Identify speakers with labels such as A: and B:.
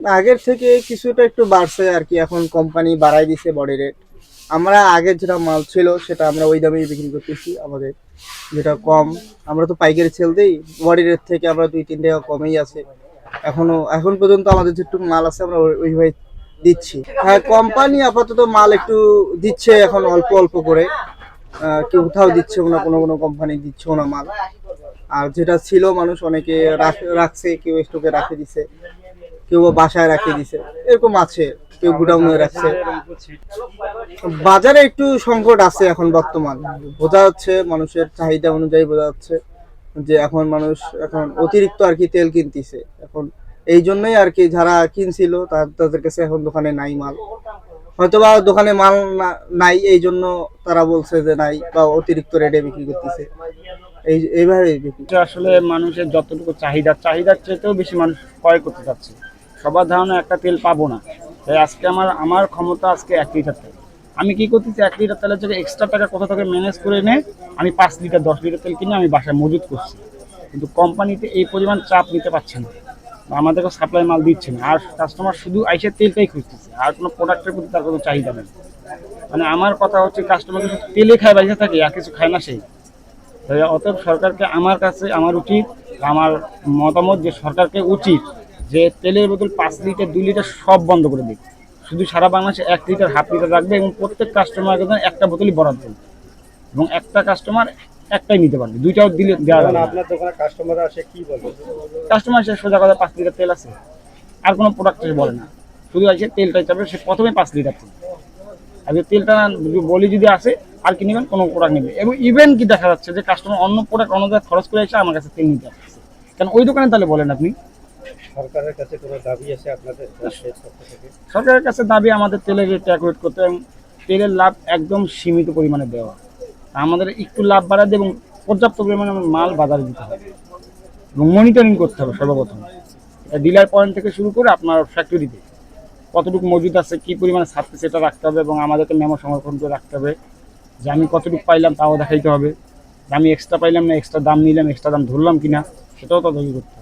A: আগের থেকে কিছুটা একটু বাড়ছে আর কি, এখন কোম্পানি বাড়াই দিছে বডি রেট। আমরা আগের যেটা মাল ছিল সেটা আমরা ওই দামেই বিক্রি করতেছি, আমাদের যেটা কম। আমরা তো পাইকারি সেল দিই, বডি রেট থেকে আমরা 2-3 টাকা কমেই আছে এখনো। এখন পর্যন্ত আমাদের যেটুকু মাল আছে আমরা ওইভাবে দিচ্ছি। হ্যাঁ, কোম্পানি আপাতত মাল একটু দিচ্ছে এখন অল্প অল্প করে। কেউ কোথাও দিচ্ছে না, কোনো কোনো কোম্পানি দিচ্ছে না মাল। আর যেটা ছিল মানুষ অনেকে রাখছে, কেউ স্টকে রাখে দিছে, কেউ বাসায় রাখে দিছে, এরকম আছে। কেউ গুডাউনে রাখছে। বাজারে একটু সংকট আছে এখন বর্তমান, বোঝা যাচ্ছে মানুষের চাহিদা অনুযায়ী বোঝা যাচ্ছে যে এখন মানুষ এখন অতিরিক্ত আর কি তেল কিনতেছে এখন। এই জন্যই আর কি যারা কিনছিল তাদের কাছে এখন দোকানে নাই মাল, হয়তোবা দোকানে মাল নাই এই জন্য তারা বলছে যে নাই, বা অতিরিক্ত রেটে বিক্রি করতেছে। এইভাবে বিক্রি।
B: এটা আসলে মানুষের যতটুকু চাহিদার চাইতেও বেশি মানুষ ক্রয় করতে চাচ্ছে। সবার ধারণা একটা তেল পাবো না, তাই আজকে আমার আমার ক্ষমতা আজকে 1 লিটার তেল। আমি কি করতেছি, 1 লিটার তেলের জায়গায় এক্সট্রা টাকা কোথা থেকে ম্যানেজ করে এনে আমি 5 লিটার 10 লিটার তেল কিনে আমি বাসায় মজুত করছি। কিন্তু কোম্পানিতে এই পরিমাণ চাপ নিতে পারছে না, বা আমাদেরকে সাপ্লাই মাল দিচ্ছে না, আর কাস্টমার শুধু আইসে তেলটাই খুঁজতেছে, আর কোনো প্রোডাক্টের প্রতি তার কোনো চাহিদা নেই। মানে আমার কথা হচ্ছে, কাস্টমার শুধু তেলে খায়, বাইরে থাকে, আর কিছু খায় না সেই। তাই অতএব সরকারকে, আমার কাছে আমার উচিত, আমার মতামত যে সরকারকে উচিত যে তেলের বোতল 5 লিটার 2 লিটার সব বন্ধ করে দিক। শুধু সারা বাংলাদেশে 1 লিটার 1/2 লিটার রাখবে, এবং প্রত্যেক কাস্টমারকে একটা বোতলই বরাদ্দ দেবে, এবং একটা কাস্টমার একটাই নিতে পারবে, দুইটাও দিলে দেওয়া যাবে না। আপনার দোকানে কাস্টমার আসে কি বলে? কাস্টমার এসে সোজা কথা 5 লিটার তেল আছে, আর কোনো প্রোডাক্ট বলে না, শুধু এসে তেলটাই চাবে, সে প্রথমে 5 লিটার তেল। আর যে তেলটা বলি যদি আসে আর কি নেবেন, কোনো প্রোডাক্ট নেবে। এবং ইভেন কি দেখা যাচ্ছে যে কাস্টমার অন্য প্রোডাক্ট অন্য জায়গায় খরচ করে এসে আমার কাছে তেল নিতে আসছে, কারণ ওই দোকানে তাহলে বলেন আপনি। সরকারের কাছে কোনো দাবি আছে আপনাদের থেকে? সরকারের কাছে দাবি আমাদের তেলের রেট অ্যাকুরেট করতে, এবং তেলের লাভ একদম সীমিত পরিমাণে দেওয়া। আমাদের একটু লাভ বাড়াতে এবং পর্যাপ্ত পরিমাণে মাল বাজারে দিতে হবে, এবং মনিটরিং করতে হবে সর্বপ্রথম। ডিলার পয়েন্ট থেকে শুরু করে আপনার ফ্যাক্টরিতে কতটুকু মজুদ আছে, কি পরিমাণে ছাড়তে, সেটা রাখতে হবে, এবং আমাদেরকে মেমো সংরক্ষণ করে রাখতে হবে যে আমি কতটুকু পাইলাম তাও দেখাইতে হবে। আমি এক্সট্রা পাইলাম না, এক্সট্রা দাম নিলাম, এক্সট্রা দাম ধরলাম কিনা, সেটাও তদারকি করতে হবে।